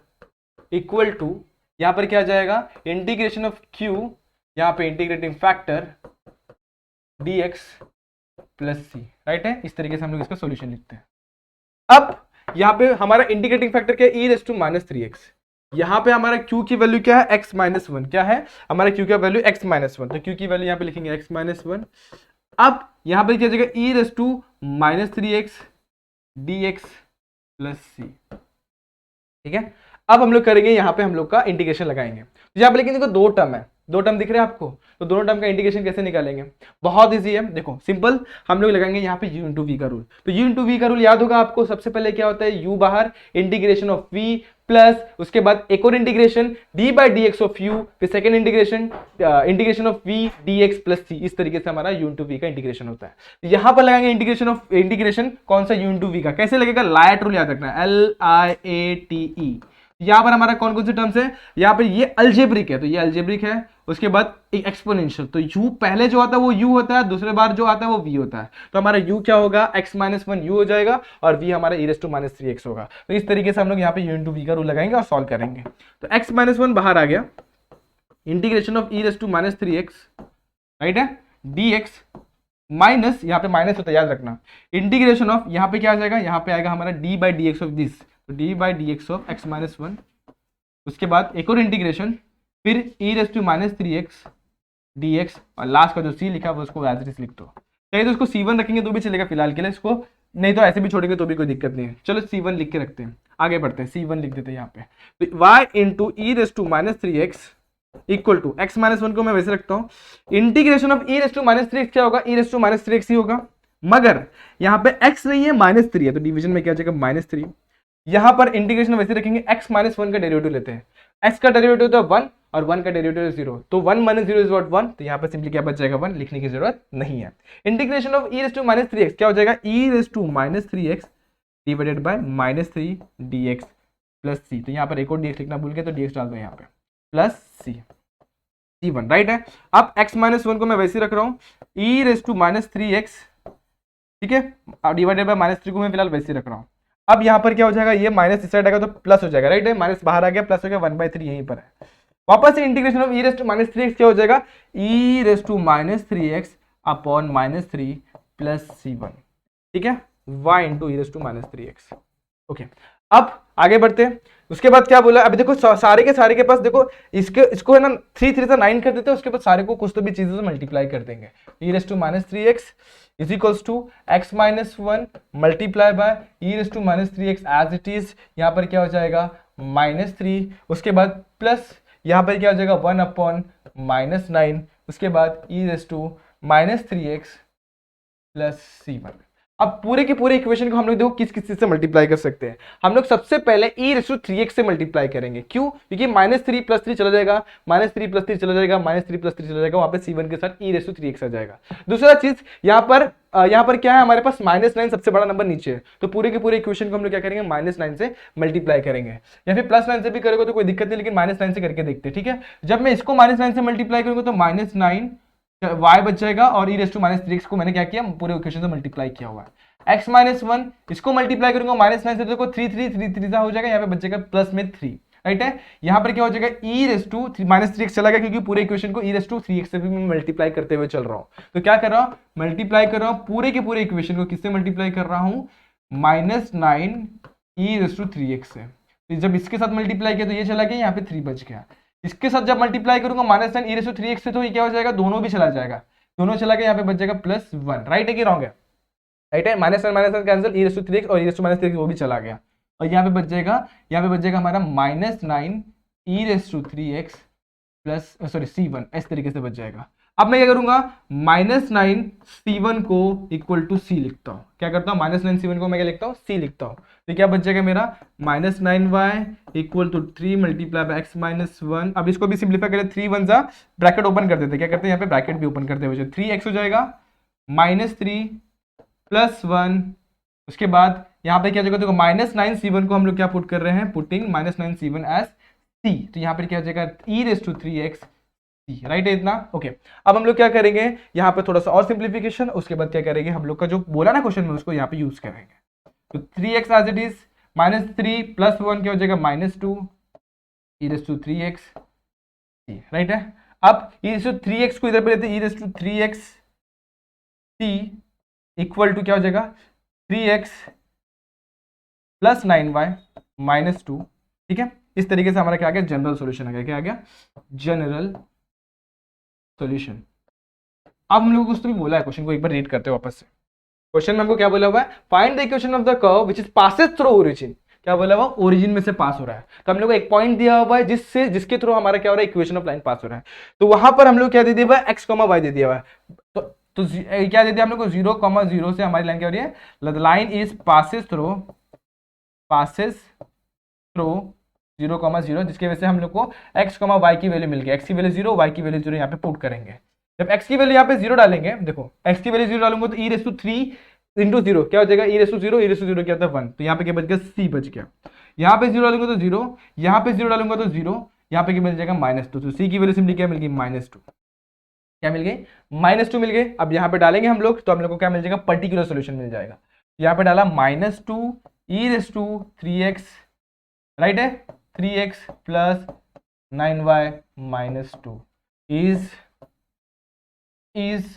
equal to, यहां पर क्या आ जाएगा, इंटीग्रेशन ऑफ q, यहां पे integrating factor dx plus c, right है। इस तरीके से हम लोग इसका सॉल्यूशन लिखते हैं। अब यहां पे हमारा इंटीग्रेटिंग फैक्टर क्या है, e रेस टू -3x, यहां पे हमारा q की वैल्यू क्या है, x माइनस 1, क्या है हमारा q का वैल्यू x माइनस 1, तो q की वैल्यू यहां पे लिखेंगे x माइनस 1। अब यहां पर क्या हो जाएगा, e raise to -3x dx plus c, ठीक है। अब हम लोग करेंगे, यहाँ पे हम लोग का इंटीग्रेशन लगाएंगे। तो यहाँ पे लेकिन देखो दो टर्म है, दो टर्म दिख रहे हैं आपको, तो दोनों टर्म का इंटीग्रेशन कैसे निकालेंगे, बहुत इजी है। देखो सिंपल, हम लोग लगाएंगे यहाँ पे u इंटू वी का रूल। तो u इंटू वी का रूल याद होगा आपको, सबसे पहले क्या होता है, u बाहर, इंटीग्रेशन ऑफ v प्लस, उसके बाद एक और integration d by d x of u, फिर second integration of v dx plus c। इस तरीके से हमारा u इंटू वी का इंटीग्रेशन होता है। यहाँ पर लगाएंगे इंटीग्रेशन कौन सा, u इंटू वी का, कैसे लगेगा, लायट रूल याद रखना है, LIATE। यहां पर हमारा कौन कौन से टर्म्स है, यहाँ पर ये अलजेब्रिक है, तो ये अलजेब्रिक है। उसके बाद एक एक्सपोनेंशियल, तो u पहले जो आता है वो u होता है, दूसरे बार जो आता है वो v होता है। तो हमारा u क्या होगा, x माइनस 1 u हो जाएगा, और v हमारा e रेस टू -3x होगा। तो इस तरीके से हम लोग यहाँ पे u इंटू वी का रूल लगाएंगे और सॉल्व करेंगे। तो x माइनस 1 बाहर आ गया, integration of e raise to -3x, right है, dx माइनस, यहाँ पे माइनस होता है याद रखना, इंटीग्रेशन ऑफ, यहाँ पे क्या आ जाएगा, यहाँ पे आएगा हमारा d by d x of this, तो d by d x of x minus 1। उसके बाद एक और इंटीग्रेशन, फिर e raise to -3x dx, और लास्ट का जो c लिखा है उसको एज इट इज लिख दो। चाहिए तो उसको c1 रखेंगे तो भी चलेगा फिलहाल के लिए, इसको नहीं तो ऐसे भी छोड़ेंगे तो भी कोई दिक्कत नहीं है। चलो c1 लिख के रखते हैं, आगे बढ़ते हैं, c1 लिख देते हैं यहाँ पे। तो y into e raise to -3x equal to, x minus 1 को मैं वैसे रखता हूँ, integration of e raise to -3x क्या होगा, e रेस टू -3x ही होगा, मगर यहाँ पे x नहीं है, -3 है, तो डिवीजन में क्या जाएगा, -3। यहां पर इंटीग्रेशन वैसे रखेंगे, x माइनस 1 का डेरिवेटिव लेते हैं, x का डेरिवेटिव होता है 1 और 1 का डेरिवेटिव है 0, तो 1 माइनस 0 इज व्हाट 1, तो यहाँ पर सिंपली क्या बच जाएगा, 1, लिखने की जरूरत नहीं है। Integration of e raise to -3x क्या हो जाएगा, e raise to -3x divided by -3 dx plus c, तो यहाँ पर एक और dx लिखना भूल गए, तो dx डाल दो यहाँ पे, प्लस c1, राइट है। अब x माइनस 1 को मैं वैसे रख रहा हूँ, e रेस टू -3x, ठीक है, डिवाइडेड बाय -3 को मैं फिलहाल वैसे रख रहा हूँ। अब यहाँ पर क्या हो जाएगा, ये माइनस इस साइड आएगा तो प्लस हो जाएगा, राइट है, माइनस बाहर आ गया, प्लस हो गया, 1/3 यहीं पर है। वापस से integration of e raise to -3x क्या हो जाएगा, e raise to -3x upon -3 plus c1, ठीक है, y into e raise to -3x, okay. अब आगे बढ़ते हैं, उसके बाद क्या बोला, अभी देखो सारे के पास देखो, इसको है ना 3 3 से 9 कर देते हैं, उसके बाद सारे को कुछ तो भी चीजों से मल्टीप्लाई कर देंगे। e raise to minus 3x is equals to x minus 1 multiply by e raise to minus 3x as it is, यहाँ पर क्या हो जाएगा -3, उसके बाद प्लस यहाँ पर क्या हो जाएगा 1 अपॉन -9, उसके बाद e raise to minus 3x plus c1। अब पूरे के पूरे इक्वेशन को हम लोग देखो किस किस चीज से मल्टीप्लाई कर सकते हैं। हम लोग सबसे पहले e रेस टू 3x से मल्टीप्लाई करेंगे, क्यों? क्योंकि -3 + 3 चला जाएगा, -3 + 3 चला जाएगा, -3 + 3 चला जाएगा, वहां पे c1 के साथ e रेस टू 3x आ जाएगा। दूसरा चीज यहाँ पर क्या है, हमारे पास -9 सबसे बड़ा नंबर नीचे है, तो पूरे के पूरे इक्वेशन को हम लोग क्या करेंगे -9 से मल्टीप्लाई करेंगे, या फिर +9 से भी करोगे तो कोई दिक्कत नहीं, लेकिन -9 से करके देखते हैं, ठीक है। जब मैं इसको -9 से मल्टीप्लाई करूंगा तो -9 y बच जाएगा, और e raise to minus 3x को मैंने क्या किया, पूरे इक्वेशन से मल्टीप्लाई किया हुआ है। x माइनस 1 इसको मल्टीप्लाई करूंगा -9 से, देखो 3 3 3 3 हो जाएगा, यहाँ पे बचेगा प्लस में 3, राइट है। यहाँ पर क्या हो जाएगा e raise to minus 3x चला गया, क्योंकि पूरे इक्वेशन को e रेस टू 3x से भी मैं मल्टीप्लाई करते हुए चल रहा हूँ। तो क्या कर रहा हूँ, मल्टीप्लाई कर रहा हूँ पूरे के पूरे इक्वेशन को, किससे मल्टीप्लाई कर रहा हूँ, -9 e रेस टू 3x से। तो जब इसके साथ मल्टीप्लाई किया तो ये चला गया, यहाँ पे 3 बच गया। इसके साथ जब मल्टीप्लाई करूंगा -9 e रेस टू 3x से, तो ये क्या हो जाएगा, दोनों भी चला जाएगा, दोनों चला गया, यहाँ पे बच जाएगा +1, राइट है कि रॉन्ग है, राइट है। -9 cancel, e raise to 3x और e रेस टू -3x वो भी चला गया, और यहाँ पे बच जाएगा हमारा -9 e raise to 3x plus c1, इस तरीके से बच जाएगा। अब मैं क्या करूंगा, -9 c1 को इक्वल टू c लिखता हूँ, क्या करता हूँ, -9 c1 को मैं क्या लिखता हूँ, c लिखता हूँ। तो क्या बच जाएगा मेरा -9y equal to 3 multiply by x minus 1। अब इसको भी सिंप्लीफाई करें, 3 1 जा ब्रैकेट ओपन कर देते, क्या करते हैं यहाँ पे ब्रैकेट भी ओपन करते हुए 3x हो जाएगा -3 प्लस 1, उसके बाद यहाँ पे क्या जगह, देखो -9 c1 को हम लोग क्या पुट कर रहे हैं, पुटिंग -9 c1 एज c, तो यहाँ पर क्या हो जाएगा e raise to 3x, right है इतना, ओके। अब हम लोग क्या करेंगे, यहाँ पे थोड़ा सा और सिंप्लीफिकेशन, उसके बाद क्या करेंगे, हम लोग का जो बोला ना क्वेश्चन में उसको यहाँ पे यूज करेंगे। तो 3x as it is, -3 plus 1 क्या हो जाएगा -2 e raise to 3x, right है। अब e रेस टू 3x को इधर पे लेते हैं, e raise to 3x c equal to क्या हो जाएगा 3x प्लस 9y -2, ठीक है। इस तरीके से हमारा क्या आ गया, जनरल सॉल्यूशन आ गया, क्या आ गया, जनरल सॉल्यूशन। अब हम लोग कुछ तो भी बोला है, क्वेश्चन को एक बार रीड करते हैं वापस से। क्वेश्चन में हमको क्या बोला हुआ है, find the equation of the curve which is passes through origin, क्या बोला हुआ, ओरिजिन में से पास हो रहा है। तो हम लोग को एक पॉइंट दिया हुआ है जिसके थ्रू हमारा क्या हो रहा है, इक्वेशन ऑफ लाइन पास हो रहा है। तो वहां पर हम लोग क्या दे दिया हुआ है, x, y दे दिया हुआ है। तो क्या दे दिया हम लोग को, 0, 0 से हमारी लाइन क्या हो रही है, लाइन इज पासेस थ्रू 0, 0, जिसकी वजह से हम लोग को x, y की वैल्यू मिल गई, x की वैल्यू 0, y की वैल्यू 0 यहाँ पे पुट करेंगे। जब x की वैल्यू यहाँ पे 0 डालेंगे, देखो x की वैल्यू 0 डालूंगा तो e रेस टू 3 इंटू 0 क्या हो जाएगा, e raise to 0, e raise to 0 क्या होता है 1, तो यहाँ पे क्या बच गया, c बच गया। यहाँ पे 0 डालूंगा तो 0, यहाँ पे 0 डालूंगा तो 0, यहाँ पे क्या मिल जाएगा -2, तो c की वैल्यू सिंपली क्या मिल गई, -2, क्या मिल गई, -2 मिल गई। अब यहाँ पे डालेंगे हम लोग, तो हम लोग को क्या मिल जाएगा, पर्टिकुलर सोल्यूशन मिल जाएगा। यहाँ पे डाला -2 e raise to 3x, right है, 3x plus 9y -2 is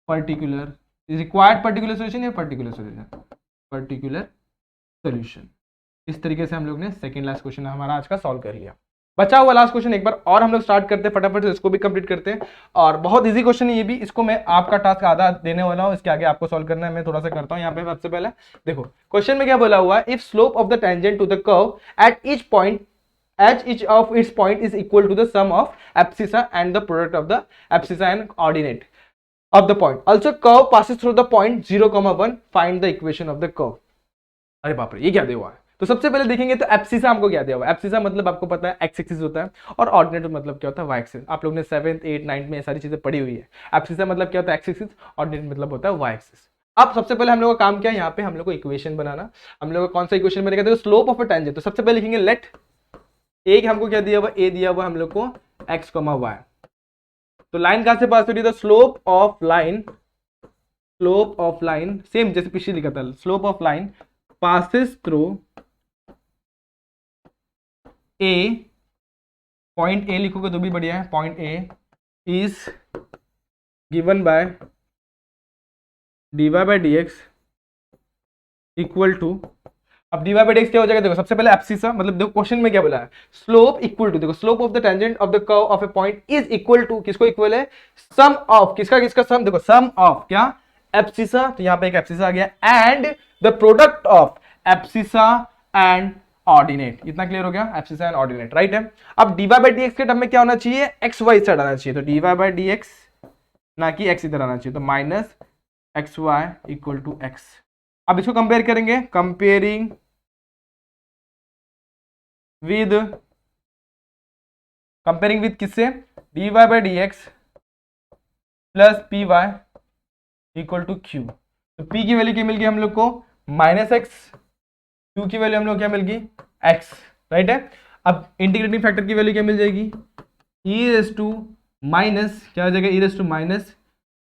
particular, is required particular solution या particular solution, particular solution। इस तरीके से हम लोग ने सेकंड लास्ट क्वेश्चन हमारा आज का सॉल्व कर लिया। बचा हुआ लास्ट क्वेश्चन एक बार और हम लोग स्टार्ट करते हैं फटाफट से, इसको भी कंप्लीट करते हैं। और बहुत इजी क्वेश्चन है ये भी, इसको मैं आपका टास्क आधा देने वाला हूँ, इसके आगे आपको सॉल्व करना है। मैं थोड़ा सा करता हूँ यहाँ पे। सबसे पहले देखो क्वेश्चन में क्या बोला हुआ है, if slope of the tangent to the curve at each point each of its point is equal to the sum of abscissa and the product of the abscissa and ordinate of the point. Also curve passes through the point 0, 1. Find the equation of the curve. अरे बाप रे, ये क्या दिया हुआ है। तो सबसे पहले देखेंगे तो एब्सिसा हमको क्या दिया हुआ है। एब्सिसा मतलब आपको पता है एक्स एक्सिस होता है, और ऑर्डिनेट मतलब क्या होता है वाई एक्सिस। आप लोग ने 7th 8th 9th में ये सारी चीजें पढ़ी हुई है। एब्सिसा मतलब क्या होता है एक्स एक्सिस, ऑर्डिनेट मतलब होता है वाई एक्सिस। अब सबसे पहले हम लोग का काम क्या है, यहाँ पे हम लोग को इक्वेशन बनाना। हम लोग कौन सा इक्वेशन बनेगा, देखो स्लोप ऑफ अ टेंजेंट। तो सबसे पहले लिखेंगे लेट एक हमको क्या दिया हुआ, ए दिया हुआ हम लोग को x, y। तो लाइन कहां से पास हो रही है, स्लोप ऑफ लाइन सेम जैसे पिछले लिखा था, slope of line passes through a, point a लिखोगे तो भी बढ़िया है, point a is given by dy by dx equal to, अब dy बाई dx क्या हो जाएगा, देखो सबसे पहले एब्सिसा, मतलब देखो क्वेश्चन में क्या बोला है, स्लोप इक्वल टू, देखो slope of the tangent of the curve of a point is equal to, किसको इक्वल है, सम ऑफ, किसका किसका सम, देखो सम ऑफ क्या, एब्सिसा, तो यहां पे एक एब्सिसा आ गया, and the product of abscissa and ordinate. इतना क्लियर हो गया, एब्सिसा एंड ऑर्डिनेट, राइट है। अब dy बाई dx के टर्म में क्या होना चाहिए, एक्स वाई साइड आना चाहिए, तो dy बाई dx ना कि x इधर आना चाहिए, तो minus x y equal to x. अब इसको कंपेयर करेंगे, कंपेयरिंग विद, कंपेयरिंग विद किससे, dy by dx plus p y equal to q. तो p की वैल्यू क्या मिल गई हम लोग को, माइनस एक्स, q की वैल्यू हम लोग क्या मिल गई, x, राइट है। अब इंटीग्रेटिंग फैक्टर की वैल्यू क्या मिल जाएगी, ई रेस टू माइनस, क्या हो जाएगा, e raise to minus,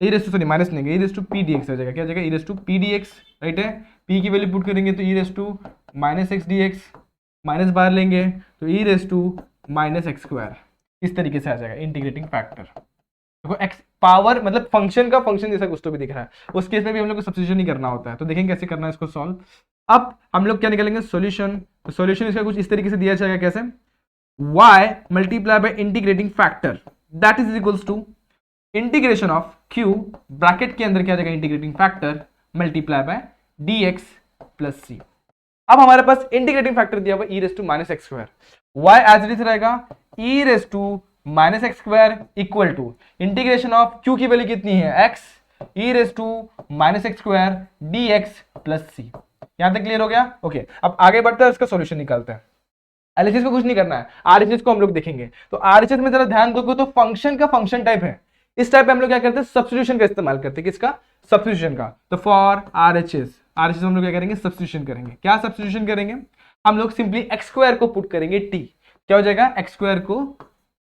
e raise to sorry minus नहीं, e raise to P d x हो जाएगा, क्या हो जाएगा, e raise to P d x, right है। p की वैल्यू पुट करेंगे तो e raise to minus x d x, minus बाहर लेंगे तो e raise to minus x square, इस तरीके से आ जाएगा इंटीग्रेटिंग फैक्टर। देखो एक्स पावर मतलब फंक्शन का फंक्शन जैसा कुछ तो भी दिख रहा है, उस केस में भी हम लोग को सब्स्टिट्यूशन नहीं करना होता है, तो देखेंगे कैसे करना है इसको सॉल्व। अब हम लोग क्या निकालेंगे, सॉल्यूशन, तो सॉल्यूशन इसका कुछ इस तरीके से दिया जाएगा, कैसे, y multiply by integrating factor that is equals to integration of q, bracket के अंदर क्या आ जाएगा, integrating factor multiply by dx plus c। अब हमारे पास इंटीग्रेटिंग फैक्टर दिया हुआ e raise to minus x square, y as it is रहेगा e raise to minus x square equal to integration of q की वैल्यू कितनी है, x, e raise to minus x square dx plus c। यहां तक clear हो गया, okay. अब आगे बढ़ते हैं, इसका सॉल्यूशन निकालते हैं। एलएचएस को कुछ नहीं करना है, आरएचएस को हम लोग देखेंगे। तो आरएचएस में जरा ध्यान दोगे तो फंक्शन का फंक्शन टाइप है, इस टाइप में हम लोग क्या करते हैं, सब्स्टिट्यूशन का इस्तेमाल करते हैं, किसका, सब्स्टिट्यूशन का। तो फॉर आरएचएस, आरएचएस हम लोग क्या करेंगे, सब्स्टिट्यूशन करेंगे। क्या सब्स्टिट्यूशन करेंगे, हम लोग सिंपली एक्स स्क्वायर को पुट करेंगे टी, क्या हो जाएगा, एक्स स्क्वायर को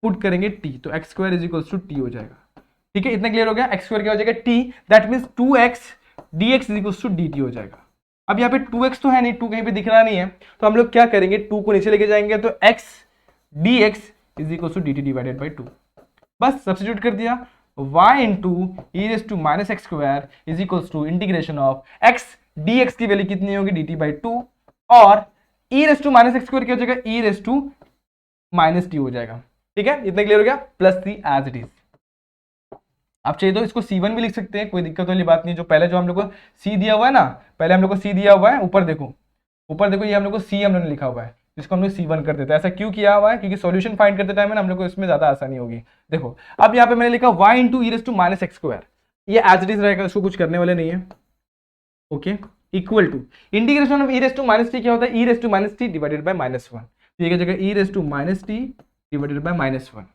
पुट करेंगे टी, तो x square is equals to t हो जाएगा, ठीक है। इतना क्लियर हो गया, एक्स स्क्वायर क्या हो जाएगा, t, that means 2x dx is equals to dt हो जाएगा। अब यहाँ पे 2x तो है नहीं, 2 कहीं पे दिख रहा नहीं है, तो हम लोग क्या करेंगे, 2 को नीचे लेके जाएंगे, तो x dx is equal to dt divided by 2, बस सब्स्टिट्यूट कर दिया, y into e raise to minus x square is equal to integration of x dx की वैल्यू कितनी होगी, dt बाई 2, और e raise to minus x square क्या हो जाएगा, e raise to minus t हो जाएगा, ठीक है। इतना क्लियर हो गया, plus C as it is. आप चाहिए तो इसको C1 भी लिख सकते हैं, कोई दिक्कत वाली बात नहीं। जो पहले जो हम लोग को C दिया हुआ है ना, पहले हम लोग को C दिया हुआ है, ऊपर देखो, ऊपर देखो, ये हम लोग को C हम लोग ने लिखा हुआ है, इसको हम लोग C1 कर देते हैं। ऐसा क्यों किया हुआ है, क्योंकि सॉल्यूशन फाइंड करते टाइम हम लोग को इसमें ज्यादा आसानी होगी। देखो अब यहाँ पे मैंने लिखा y into e raise to minus x square, ये एज इट इज रहेगा, इसको कुछ करने वाले नहीं है, okay. Equal to integration of e raise to minus t क्या होता है, e raise to minus t divided by minus one, तो ये जगह e raise to minus t divided by minus one,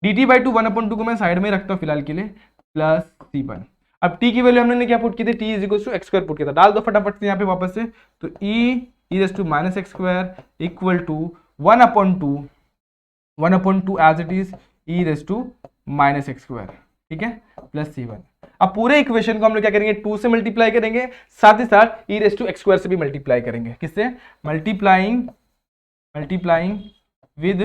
dt by 2 1/2 को मैं साइड में रखता हूँ फिलहाल के लिए, प्लस C1। अब t की वैल्यू हमने क्या पुट की थी, t is equal to x square put किया था, डाल दो फटाफट से यहाँ पे वापस से, तो e raise to minus x square equal to 1/2 as it is e raise to minus x square, ठीक है, प्लस C1। अब पूरे इक्वेशन को हम लोग क्या करेंगे, 2 से मल्टीप्लाई करेंगे, साथ ही साथ ई रेस टू एक्स स्क्वायर से भी मल्टीप्लाई करेंगे, किससे, मल्टीप्लाइंग विद,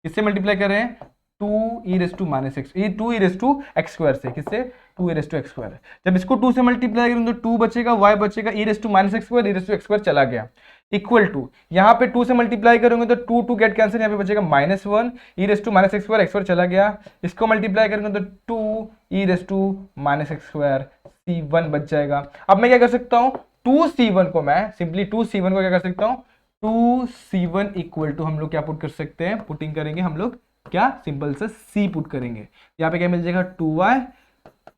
किससे मल्टीप्लाई कर रहे हैं, 2 e raise to minus x, 2 e raise to x square से, किससे, 2 e raise to x square. जब इसको 2 से मल्टीप्लाई करेंगे तो 2 बचेगा, y बचेगा, e raise to minus x square, e raise to x square चला गया, इक्वल टू यहाँ पे 2 से मल्टीप्लाई करेंगे तो 2 गेट कैंसिल, यहाँ पे बचेगा -1, e raise to minus x square, x square चला गया, इसको मल्टीप्लाई करेंगे तो 2 e raise to minus x square, C1 बच जाएगा। अब मैं क्या कर सकता हूँ, 2C1 को मैं सिंपली 2C1 को क्या कर सकता हूँ, 2C1 इक्वल टू हम लोग क्या पुट कर सकते हैं, पुटिंग करेंगे हम लोग क्या, सिंपल से C पुट करेंगे, यहाँ पे क्या मिल जाएगा, 2y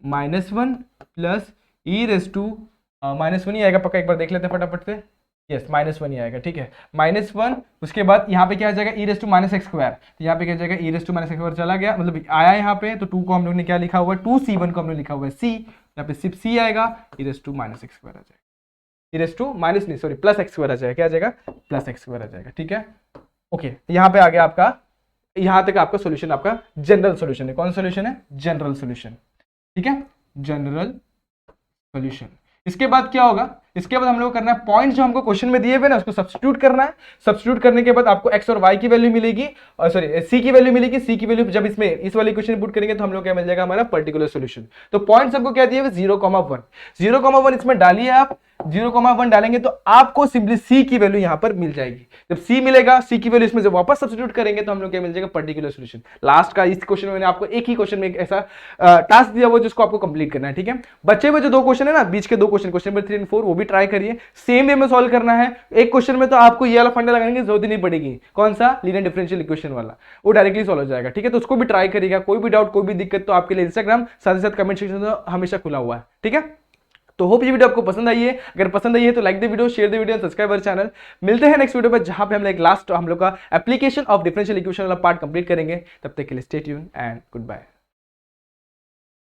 minus 1 plus e raise to minus 1 ही आएगा पक्का, एक बार देख लेते हैं फटाफट से, यस -1 ही आएगा, ठीक है, -1। उसके बाद यहाँ पे क्या आ जाएगा, e raise to minus x square, तो यहाँ पे क्या जाएगा, e raise to minus x square चला गया, मतलब आया यहाँ पे, तो 2 को हम लोग ने क्या लिखा हुआ है, 2C1 को हमने लिखा हुआ है C, यहाँ पे सिर्फ C आएगा, e raise to minus x square आ जाएगा, ई रेस टू माइनस नहीं सॉरी प्लस एक्स स्क्वायर आ जाएगा, क्या आ जाएगा, प्लस एक्स स्क्वायर आ जाएगा, ठीक है, ओके। यहाँ पे आ गया आपका, यहां तक आपका सॉल्यूशन, आपका जनरल सॉल्यूशन है। कौन सॉल्यूशन है, जनरल सॉल्यूशन, ठीक है, जनरल सॉल्यूशन। इसके बाद क्या होगा, इसके बाद हम लोग करना है पॉइंट जो हमको क्वेश्चन में दिए हुए ना उसको सब्स्टिट्यूट करना है। सब्स्टिट्यूट करने के बाद आपको एक्स और वाई की वैल्यू मिलेगी, और सॉरी सी की वैल्यू मिलेगी। सी की वैल्यू जब इसमें इस वाले क्वेश्चन पुट करेंगे तो हम लोग क्या मिल जाएगा हमारा पर्टिकुलर सॉल्यूशन। तो पॉइंट्स हमको क्या दिए हुए 0,1 0,1 इसमें डालिए आप। 0,1 डालेंगे तो आपको सिंपली सी की वैल्यू यहां पर मिल जाएगी। जब सी मिलेगा, सी की वैल्यू इसमें जब वापस सब्स्टिट्यूट करेंगे तो हम लोग क्या मिल जाएगा पर्टिकुलर सॉल्यूशन। लास्ट का इस क्वेश्चन में मैंने आपको एक ही क्वेश्चन में एक ऐसा टास्क दिया हुआ जिसको आपको कंप्लीट करना है, ठीक है। बचे हुए जो दो क्वेश्चन है ना, बीच के दो क्वेश्चन, क्वेश्चन नंबर 3 और 4, वो भी ट्राई करिए, सेम वे में सॉल्व करना है। एक क्वेश्चन में तो आपको ये वाला फंडा लगाने की जरूरत ही नहीं पड़ेगी, कौन सा, लीनियर डिफरेंशियल इक्वेशन वाला, वो डायरेक्टली सॉल्व हो जाएगा, ठीक है। तो उसको भी ट्राई करिएगा। कोई भी डाउट, कोई भी दिक्कत तो आपके लिए इंस्टाग्राम साथ ही साथ कमेंट सेक्शन तो हमेशा खुला हुआ है, ठीक है। तो होप ये वीडियो आपको पसंद आई है। अगर पसंद आई है तो like the video, share the video, subscribe our channel. मिलते हैं नेक्स्ट वीडियो पर जहां पे हम एक लास्ट हम लोग का एप्लीकेशन ऑफ डिफरेंशियल इक्वेशन वाला पार्ट कंप्लीट करेंगे। तब तक के लिए stay tuned and good bye.